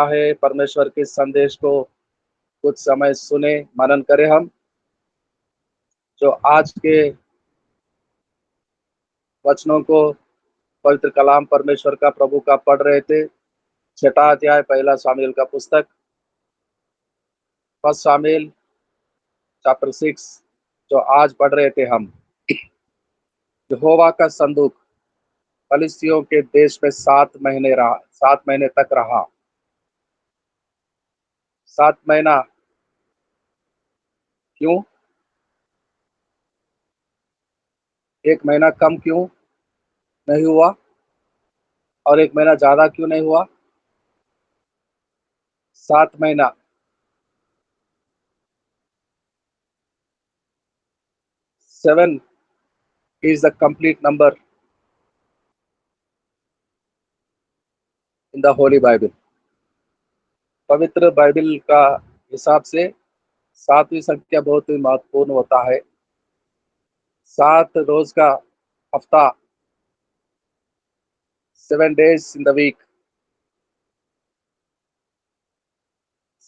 है परमेश्वर के संदेश को कुछ समय सुने, मनन करें हम। जो आज के वचनों को पवित्र कलाम परमेश्वर का प्रभु का पढ़ रहे थे। 6 अध्याय 1 शामूएल का पुस्तक, 1 शामूएल चैप्टर 6, जो आज पढ़ रहे थे हम। यहोवा का संदूक फलिस्तियों के देश में 7 महीने रहा, 7 महीने तक रहा। 7 महीना क्यों? 1 महीना कम क्यों नहीं हुआ और 1 महीना ज्यादा क्यों नहीं हुआ? 7 महीना 7 is the complete number in the Holy Bible। पवित्र बाइबल का हिसाब से 7वीं संख्या बहुत ही महत्वपूर्ण होता है। 7 रोज का हफ्ता, 7 days in the week,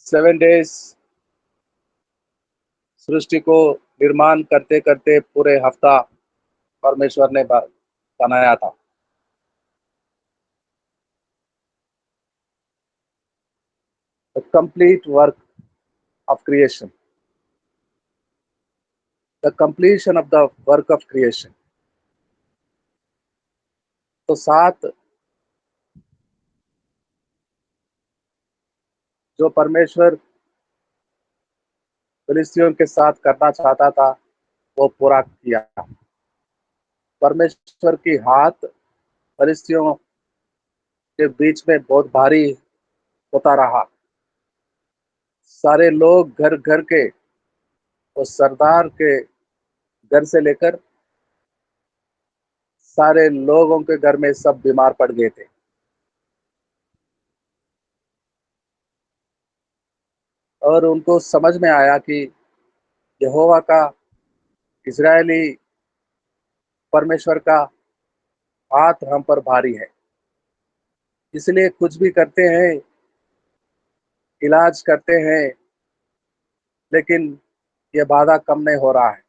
7 days सृष्टि को निर्माण करते करते पूरे हफ्ता परमेश्वर ने बनाया था। The complete work of creation, the completion of the work of creation। तो 7 जो परमेश्वर फिलिस्तियों के साथ करना चाहता था वो पूरा किया। परमेश्वर की हाथ फिलिस्तियों के बीच में बहुत भारी होता रहा। सारे लोग घर घर के और सरदार के घर से लेकर सारे लोगों के घर में सब बीमार पड़ गए थे। और उनको समझ में आया कि यहोवा का, इजरायली परमेश्वर का हाथ हम पर भारी है। इसलिए कुछ भी करते हैं, इलाज करते हैं, लेकिन ये बाधा कम नहीं हो रहा है।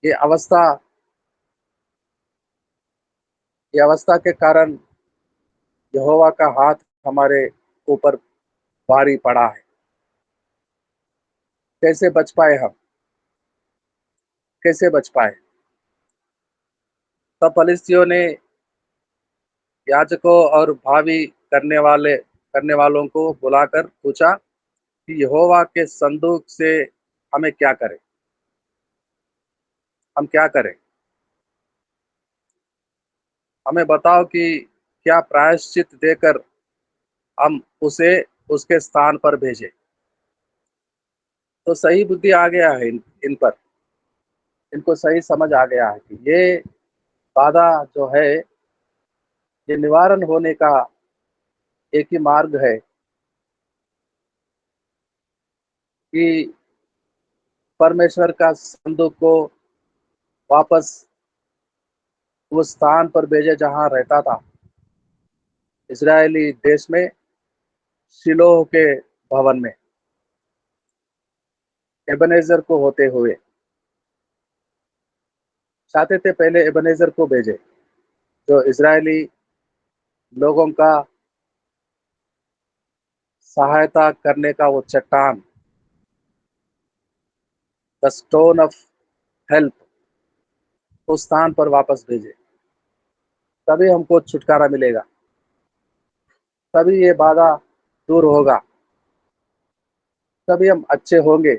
ये अवस्था ये अवस्था के कारण यहोवा का हाथ हमारे ऊपर भारी पड़ा है। कैसे बच पाए हम? कैसे बच पाए? तब फलिस्तियों ने याजकों और भावी करने वालों को बुलाकर पूछा कि यहोवा के संदूक से हमें क्या करें? हम क्या करें? हमें बताओ कि क्या प्रायश्चित देकर हम उसे उसके स्थान पर भेजें। तो सही बुद्धि आ गया है इन पर। इनको सही समझ आ गया है कि ये बाधा जो है, ये निवारण होने का एक ही मार्ग है कि परमेश्वर का संदूक को वापस उस स्थान पर भेजे जहां रहता था, इजरायली देश में, शिलोह के भवन में, एबनेजर को होते हुए। चाहते थे पहले एबनेजर को भेजे, जो इजरायली लोगों का सहायता करने का वो चट्टान, द स्टोन ऑफ हेल्प, उस स्थान पर वापस भेजे। तभी हमको छुटकारा मिलेगा, तभी ये बाधा दूर होगा, तभी हम अच्छे होंगे,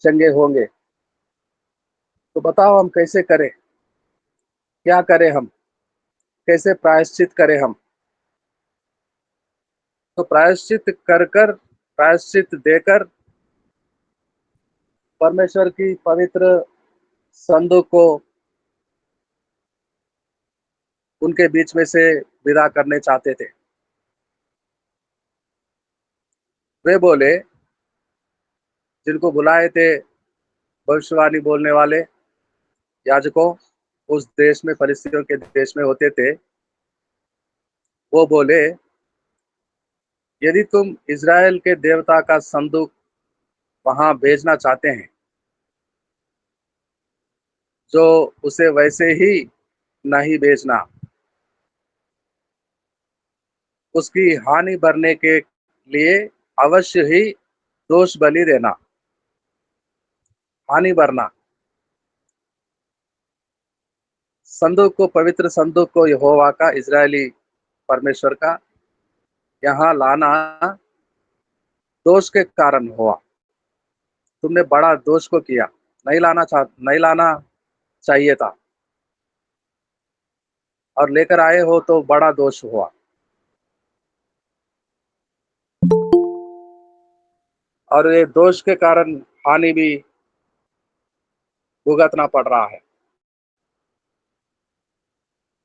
चंगे होंगे। तो बताओ हम कैसे करें? क्या करें हम? कैसे प्रायश्चित करें हम? तो प्रायश्चित प्रायश्चित देकर परमेश्वर की पवित्र संदूक को उनके बीच में से विदा करने चाहते थे। वे बोले, जिनको बुलाए थे भविष्यवाणी बोलने वाले याजकों, उस देश में, फलिस्तियों के देश में होते थे, वो बोले, यदि तुम इज़राइल के देवता का संदूक वहाँ भेजना चाहते हैं, जो उसे वैसे ही नहीं भेजना, उसकी हानि भरने के लिए अवश्य ही दोष बलि देना। हानि भरना, संदूक को, पवित्र संदूक को, यहोवा का, इज़राइली परमेश्वर का यहाँ लाना दोष के कारण हुआ। तुमने बड़ा दोष को किया, नहीं लाना चाहिए था, और लेकर आए हो तो बड़ा दोष हुआ। और ये दोष के कारण हानि भी भुगतना पड़ रहा है।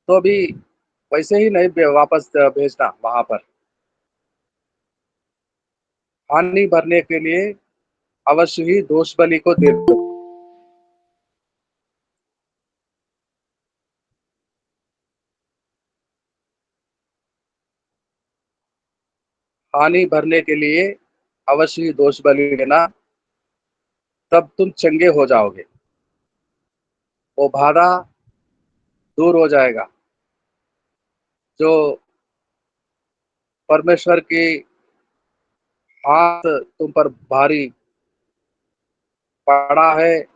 तो अभी वैसे ही नहीं वापस भेजना वहां पर। हानि भरने के लिए अवश्य ही दोष बलि को दे दो। हानि भरने के लिए अवश्य ही दोष बलि देना, तब तुम चंगे हो जाओगे। वो बाधा दूर हो जाएगा जो परमेश्वर की हाथ तुम पर भारी पड़ा है,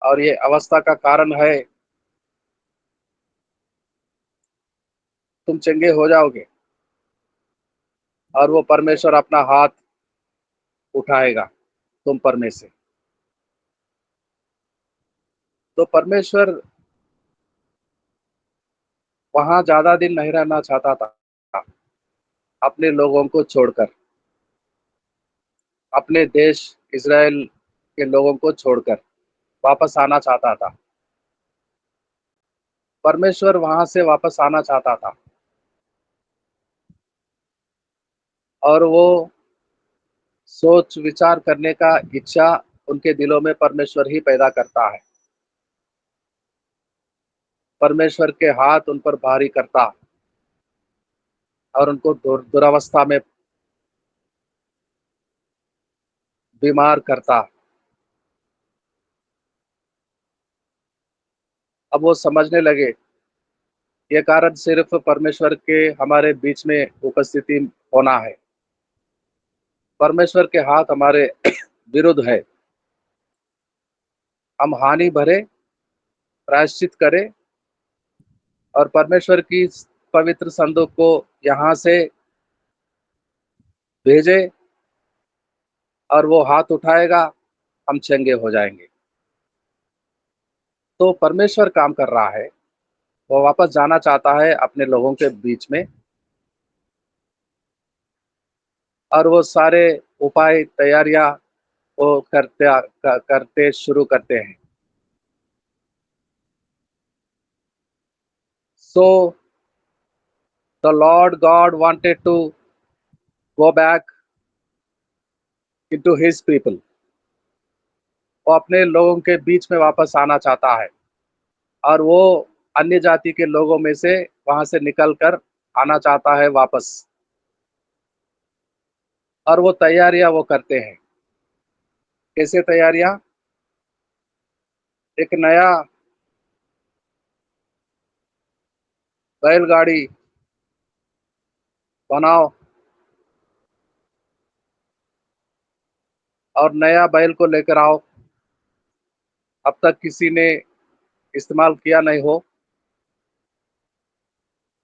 और ये अवस्था का कारण है। तुम चंगे हो जाओगे, और वो परमेश्वर अपना हाथ उठाएगा तुम पर में से। तो परमेश्वर वहां ज्यादा दिन नहीं रहना चाहता था। अपने लोगों को छोड़कर, अपने देश इज़राइल के लोगों को छोड़कर वापस आना चाहता था। परमेश्वर वहां से वापस आना चाहता था, और वो सोच विचार करने का इच्छा उनके दिलों में परमेश्वर ही पैदा करता है। परमेश्वर के हाथ उन पर भारी करता, और उनको दुरावस्था में बीमार करता। अब वो समझने लगे, ये कारण सिर्फ परमेश्वर के हमारे बीच में उपस्थिति होना है। परमेश्वर के हाथ हमारे विरुद्ध है। हम हानि भरे, प्रायश्चित करें, और परमेश्वर की पवित्र संदूक को यहाँ से भेजे, और वो हाथ उठाएगा, हम चंगे हो जाएंगे। तो परमेश्वर काम कर रहा है। वो वापस जाना चाहता है अपने लोगों के बीच में, और वो सारे उपाय, तैयारियां वो करते शुरू करते हैं। So the Lord God wanted to go back into his people. वो अपने लोगों के बीच में वापस आना चाहता है, और वो अन्य जाति के लोगों में से वहां से निकल कर आना चाहता है वापस। और वो तैयारियां वो करते हैं। कैसे तैयारियां? एक नया बैलगाड़ी बनाओ, और नया बैल को लेकर आओ। अब तक किसी ने इस्तेमाल किया नहीं हो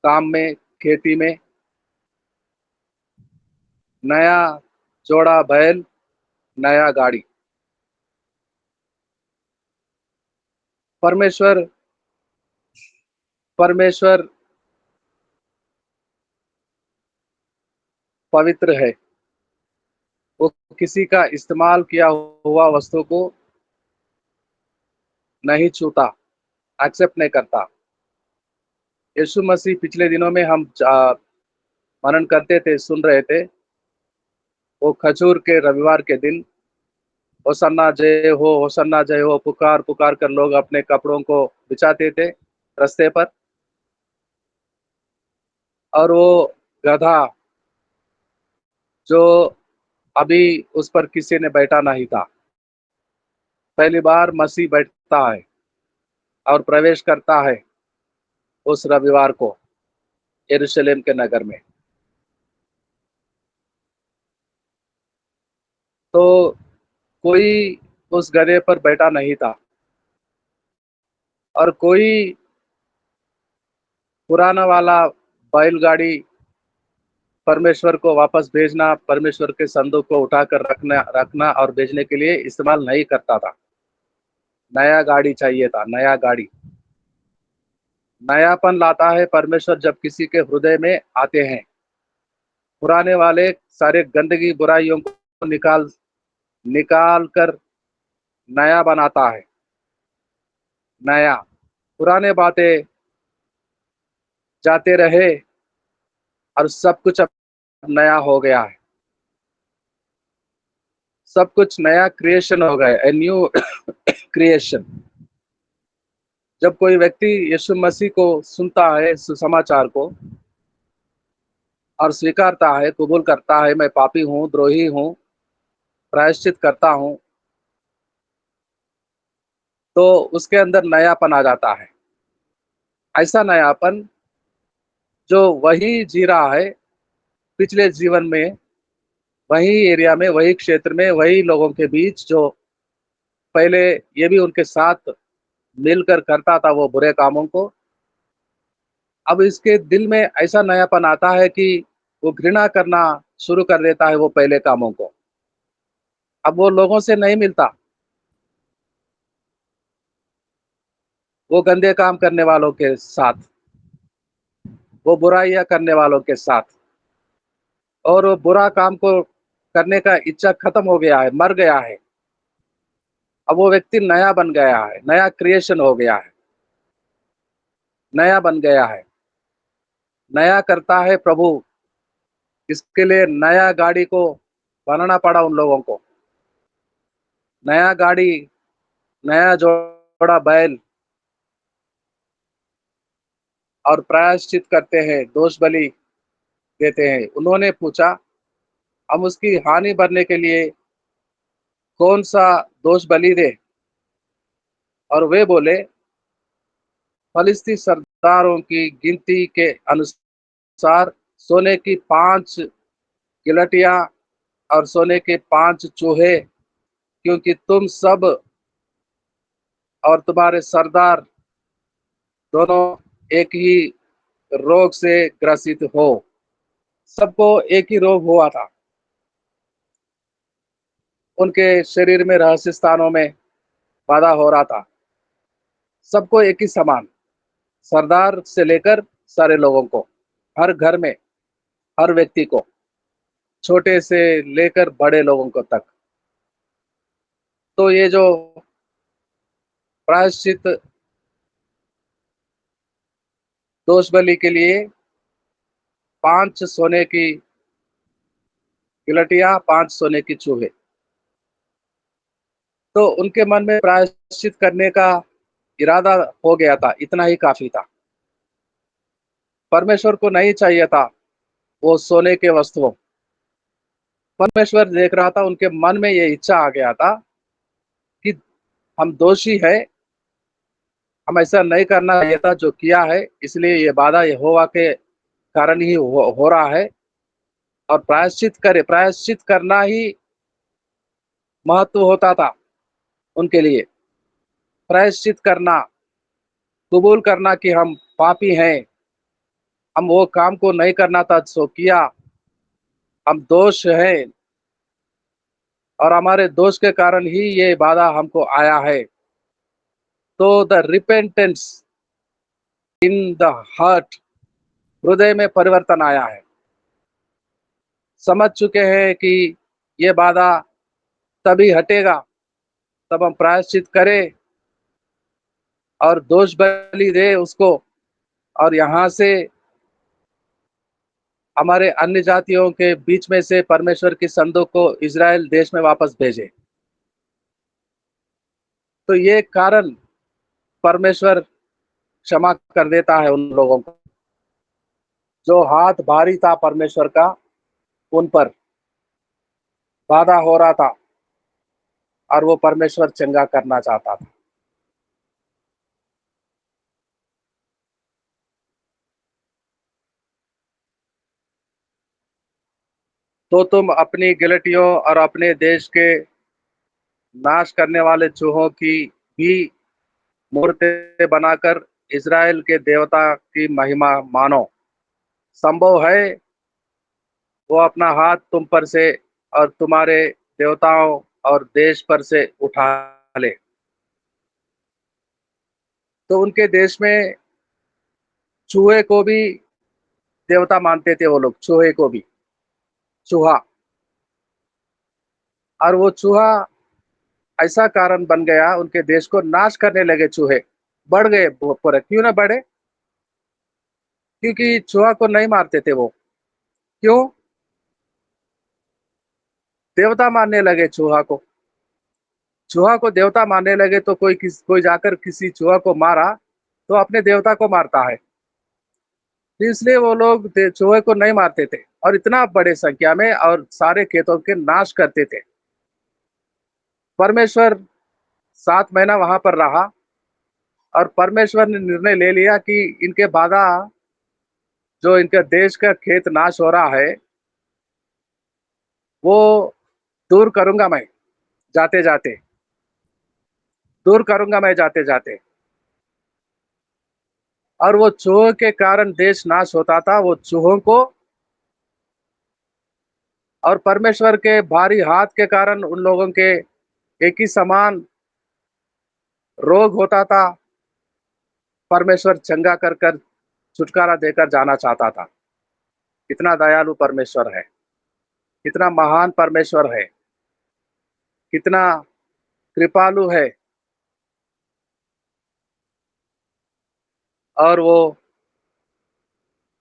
काम में, खेती में। नया जोड़ा बैल, नया गाड़ी। परमेश्वर परमेश्वर पवित्र है। वो किसी का इस्तेमाल किया हुआ वस्तु को नहीं छूता, एक्सेप्ट नहीं करता। यीशु मसीह, पिछले दिनों में हम मनन करते थे, सुन रहे थे, वो खजूर के रविवार के दिन होसन्ना जय हो, पुकार पुकार कर लोग अपने कपड़ों को बिछाते थे रास्ते पर। और वो गधा जो अभी उस पर किसी ने बैठा नहीं था, पहली बार मसीह बैठता है और प्रवेश करता है उस रविवार को यरूशलेम के नगर में। तो कोई उस गधे पर बैठा नहीं था और कोई पुराना वाला बैलगाड़ी परमेश्वर को वापस भेजना, परमेश्वर के संदूक को उठाकर रखना रखना और भेजने के लिए इस्तेमाल नहीं करता था। नया गाड़ी चाहिए था, नया गाड़ी। नयापन लाता है परमेश्वर जब किसी के हृदय में आते हैं। पुराने वाले सारे गंदगी बुराइयों को निकाल निकाल कर नया बनाता है। नया, पुराने बातें जाते रहे और सब कुछ अब नया हो गया है। सब कुछ नया क्रिएशन हो गया, ए न्यू क्रिएशन। जब कोई व्यक्ति यीशु मसीह को सुनता है, सुसमाचार को, और स्वीकारता है, कबूल करता है, मैं पापी हूँ, द्रोही हूँ, प्रायश्चित करता हूँ, तो उसके अंदर नयापन आ जाता है। ऐसा नयापन जो वही जी रहा है पिछले जीवन में, वही एरिया में, वही क्षेत्र में, वही लोगों के बीच जो पहले ये भी उनके साथ मिलकर करता था वो बुरे कामों को, अब इसके दिल में ऐसा नयापन आता है कि वो घृणा करना शुरू कर देता है वो पहले कामों को। अब वो लोगों से नहीं मिलता, वो गंदे काम करने वालों के साथ, वो बुराइयां करने वालों के साथ, और वो बुरा काम को करने का इच्छा खत्म हो गया है, मर गया है। अब वो व्यक्ति नया बन गया है, नया क्रिएशन हो गया है, नया बन गया है, नया करता है प्रभु। इसके लिए नया गाड़ी को बनाना पड़ा उन लोगों को। नया गाड़ी, नया जोड़ा बैल, और प्रायश्चित करते हैं, दोष बलि देते हैं। उन्होंने पूछा, हम उसकी हानि भरने के लिए कौन सा दोष बलि दे? और वे बोले, फलिस्ती सरदारों की गिनती के अनुसार सोने की 5 गिलटियां और सोने के 5 चूहे, क्योंकि तुम सब और तुम्हारे सरदार दोनों एक ही रोग से ग्रसित हो। सबको एक ही रोग हुआ था, उनके शरीर में रहस्य स्थानों में बाधा हो रहा था। सबको एक ही समान, सरदार से लेकर सारे लोगों को, हर घर में, हर व्यक्ति को, छोटे से लेकर बड़े लोगों को तक। तो ये जो प्रायश्चित दोष बलि के लिए 5 सोने की गिलटियां, 5 सोने की चूहे, तो उनके मन में प्रायश्चित करने का इरादा हो गया था, इतना ही काफी था। परमेश्वर को नहीं चाहिए था वो सोने के वस्तुओं। परमेश्वर देख रहा था, उनके मन में ये इच्छा आ गया था कि हम दोषी है, हम ऐसा नहीं करना चाहिए था जो किया है, इसलिए ये बाधा यहोवा के कारण ही हो रहा है। और प्रायश्चित करे, प्रायश्चित करना ही महत्व होता था उनके लिए। प्रायश्चित करना, कबूल करना कि हम पापी हैं, हम वो काम को नहीं करना था सो किया, हम दोष हैं, और हमारे दोष के कारण ही ये बाधा हमको आया है। तो the repentance in the heart, हृदय में परिवर्तन आया है। समझ चुके हैं कि ये बाधा तभी हटेगा तब हम प्रायश्चित करें और दोष बलि दे उसको, और यहाँ से हमारे अन्य जातियों के बीच में से परमेश्वर की संदूक को इज़राइल देश में वापस भेजे। तो ये कारण परमेश्वर क्षमा कर देता है उन लोगों को जो हाथ भारी था परमेश्वर का उन पर बाधा हो रहा था और वो परमेश्वर चंगा करना चाहता था। तो तुम अपनी गिलटियों और अपने देश के नाश करने वाले चूहों की भी मूर्तें बनाकर इज़राइल के देवता की महिमा मानो। संभव है वो अपना हाथ तुम पर से और तुम्हारे देवताओं और देश पर से उठा ले। तो उनके देश में चूहे को भी देवता मानते थे वो लोग, चूहे को भी, चूहा। और वो चूहा ऐसा कारण बन गया, उनके देश को नाश करने लगे चूहे, बढ़ गए पूरे। क्यों ना बढ़े? क्योंकि चूहा को नहीं मारते थे वो। क्यों? देवता मानने लगे चूहा को। चूहा को देवता मानने लगे तो कोई जाकर किसी चूहा को मारा तो अपने देवता को मारता है। तो इसलिए वो लोग चूहे को नहीं मारते थे और इतना बड़े संख्या में और सारे खेतों के नाश करते थे। परमेश्वर 7 महीना वहां पर रहा और परमेश्वर ने निर्णय ले लिया कि इनके बाधा, जो इनका देश का खेत नाश हो रहा है, वो दूर करूंगा मैं जाते जाते, दूर करूंगा मैं जाते जाते। और वो चूहों के कारण देश नाश होता था, वो चूहों को और परमेश्वर के भारी हाथ के कारण उन लोगों के एक ही समान रोग होता था। परमेश्वर चंगा कर कर छुटकारा देकर जाना चाहता था। कितना दयालु परमेश्वर है, कितना महान परमेश्वर है, कितना कृपालु है। और वो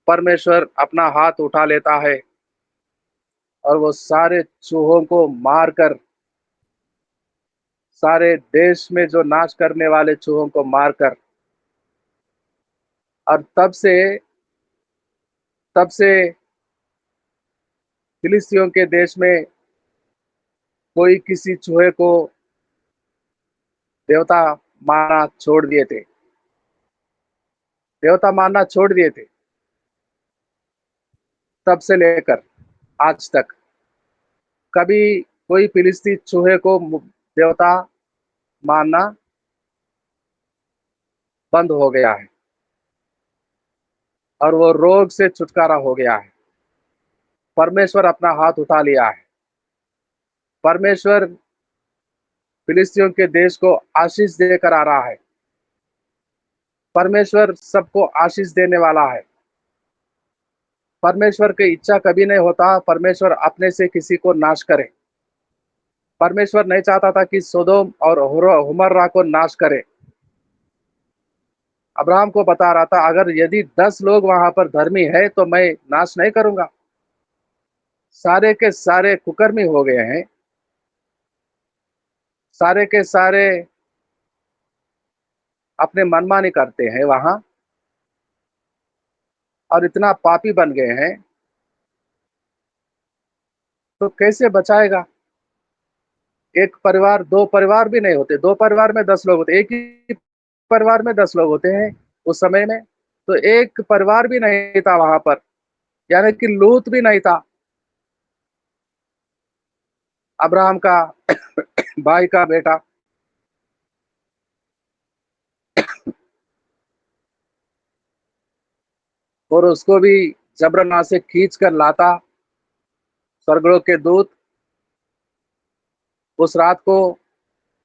परमेश्वर अपना हाथ उठा लेता है और वो सारे चूहों को मारकर, सारे देश में जो नाश करने वाले चूहों को मारकर, और तब से फिलिस्तियों के देश में कोई किसी चूहे को देवता मानना छोड़ दिए थे, देवता मानना छोड़ दिए थे। तब से लेकर आज तक कभी कोई फिलिस्ती चूहे को देवता मानना बंद हो गया है और वो रोग से छुटकारा हो गया है। परमेश्वर अपना हाथ उठा लिया है। परमेश्वर फिलिस्तियों के देश को आशीष देकर आ रहा है। परमेश्वर सबको आशीष देने वाला है। परमेश्वर की इच्छा कभी नहीं होता परमेश्वर अपने से किसी को नाश करे। परमेश्वर नहीं चाहता था कि सोदोम और हुमर्रा को नाश करे। अब्राहम को बता रहा था, अगर यदि 10 लोग वहां पर धर्मी है तो मैं नाश नहीं करूंगा। सारे के सारे कुकर्मी हो गए हैं, सारे के सारे अपने मनमानी करते हैं वहां और इतना पापी बन गए हैं, तो कैसे बचाएगा? एक परिवार, दो परिवार भी नहीं होते, दो परिवार में 10 लोग होते, एक ही परिवार में 10 लोग होते हैं उस समय में। तो एक परिवार भी नहीं था वहां पर, यानी कि लूत भी नहीं था, अब्राहम का भाई का बेटा। और उसको भी जबरन से खींच कर लाता स्वर्गलोक के दूत उस रात को,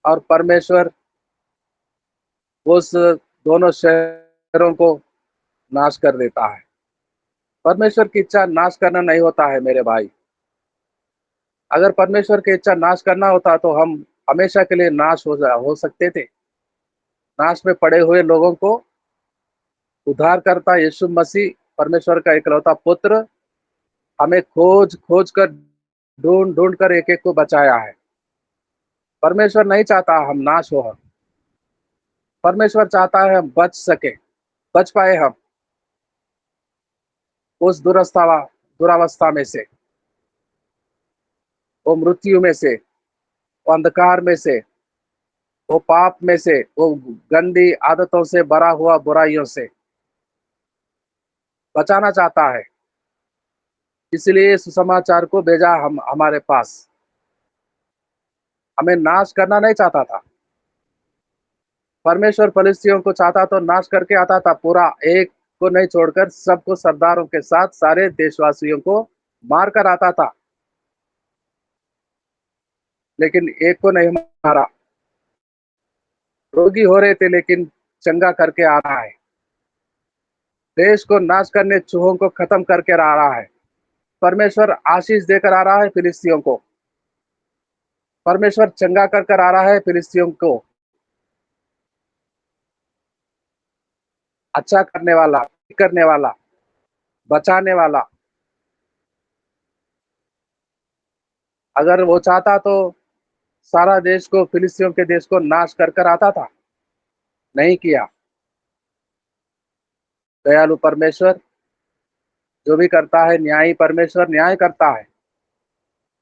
और परमेश्वर उस दोनों शहरों को नाश कर देता है। परमेश्वर की इच्छा नाश करना नहीं होता है मेरे भाई। अगर परमेश्वर की इच्छा नाश करना होता तो हम हमेशा के लिए नाश हो सकते थे। नाश में पड़े हुए लोगों को उद्धार करता यीशु मसीह, परमेश्वर का इकलौता पुत्र, हमें खोज खोज कर, ढूंढ ढूंढ कर एक एक को बचाया है। परमेश्वर नहीं चाहता हम नाश हो। परमेश्वर चाहता है हम बच सके, बच पाए हम। उस दुरावस्था में से, वो मृत्यु में से, वो अंधकार में से, वो पाप में से, वो गंदी आदतों से भरा हुआ बुराइयों से बचाना चाहता है। इसलिए सुसमाचार को भेजा हमारे पास। हमें नाश करना नहीं चाहता था। परमेश्वर फलिस्तियों को चाहता तो नाश करके आता था, पूरा एक को नहीं छोड़कर सबको सरदारों के साथ सारे देशवासियों को मार कर आता था, लेकिन एक को नहीं मारा। रोगी हो रहे थे लेकिन चंगा करके आ रहा है। देश को नाश करने, चूहों को खत्म करके आ रहा है। परमेश्वर आशीष देकर आ रहा है फिलिस्तियों को। परमेश्वर चंगा कर आ रहा है फिलिस्तियों को। अच्छा करने वाला, करने वाला, बचाने वाला। अगर वो चाहता तो सारा देश को, फिलिस्तियों के देश को नाश कर आता था। नहीं किया। दयालु परमेश्वर जो भी करता है, न्यायी परमेश्वर न्याय करता है।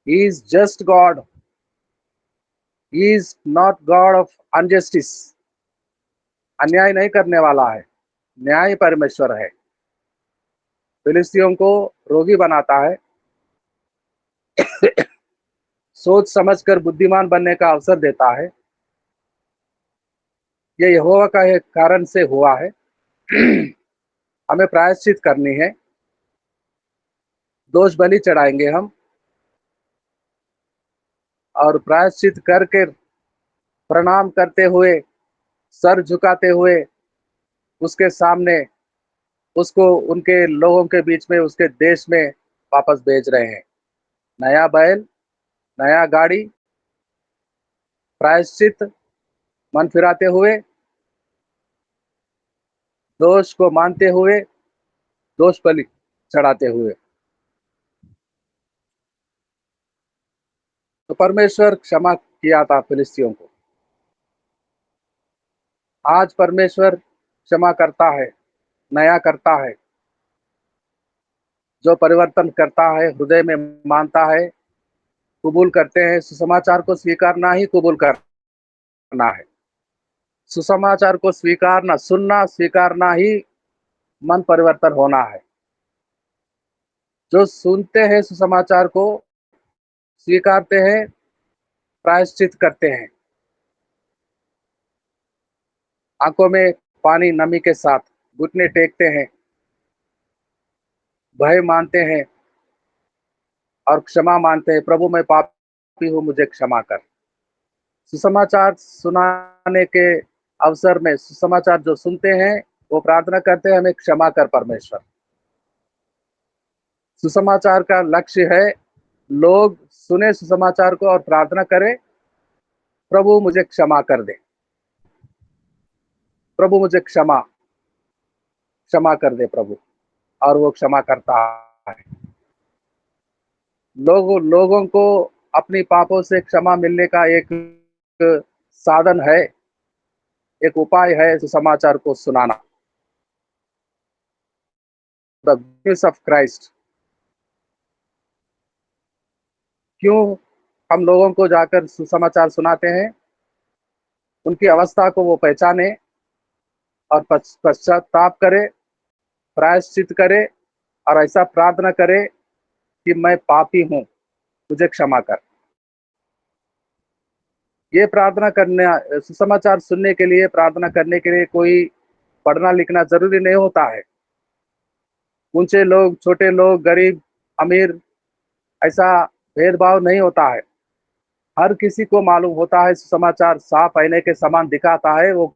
He is just God, he is not God of injustice. अन्याय नहीं करने वाला है, न्याय परमेश्वर है। फिलिस्तियों को रोगी बनाता है, सोच समझकर बुद्धिमान बनने का अवसर देता है। ये यहोवा का एक कारण से हुआ है। हमें प्रायश्चित करनी है। दोष बलि चढ़ाएंगे हम, और प्रायश्चित करके प्रणाम करते हुए, सर झुकाते हुए उसके सामने उसको उनके लोगों के बीच में, उसके देश में वापस भेज रहे हैं। नया बैल, नया गाड़ी, प्रायश्चित, मन फिराते हुए, दोष को मानते हुए, दोष बलि चढ़ाते हुए। तो परमेश्वर क्षमा किया था फिलिस्तियों को। आज परमेश्वर क्षमा करता है, नया करता है। जो परिवर्तन करता है, हृदय में मानता है, कबूल करते हैं। सुसमाचार को स्वीकारना ही कबूल करना है। सुसमाचार को स्वीकारना, सुनना, स्वीकारना ही मन परिवर्तन होना है। जो सुनते हैं सुसमाचार को, स्वीकारते हैं, प्रायश्चित करते हैं, आंखों में पानी नमी के साथ घुटने टेकते हैं, भय मानते हैं और क्षमा मानते हैं, प्रभु मैं पापी हूँ, मुझे क्षमा कर। सुसमाचार सुनाने के अवसर में सुसमाचार जो सुनते हैं, वो प्रार्थना करते हैं, हमें क्षमा कर परमेश्वर। सुसमाचार का लक्ष्य है लोग सुने सुसमाचार को और प्रार्थना करें, प्रभु मुझे क्षमा कर दे, प्रभु मुझे क्षमा क्षमा कर दे प्रभु। और वो क्षमा करता है। लोगों को अपनी पापों से क्षमा मिलने का एक साधन है, एक उपाय है सुसमाचार को सुनाना। The goodness of Christ. क्यों हम लोगों को जाकर सुसमाचार सुनाते हैं? उनकी अवस्था को वो पहचाने और पश्चाताप करे, प्रायश्चित करे और ऐसा प्रार्थना करे कि मैं पापी हूँ, मुझे क्षमा कर। ये प्रार्थना करने, सुसमाचार सुनने के लिए, प्रार्थना करने के लिए कोई पढ़ना लिखना जरूरी नहीं होता है। ऊंचे लोग, छोटे लोग, गरीब, अमीर, ऐसा भेदभाव नहीं होता है। हर किसी को मालूम होता है, सुसमाचार साफ आईने के समान दिखाता है, वो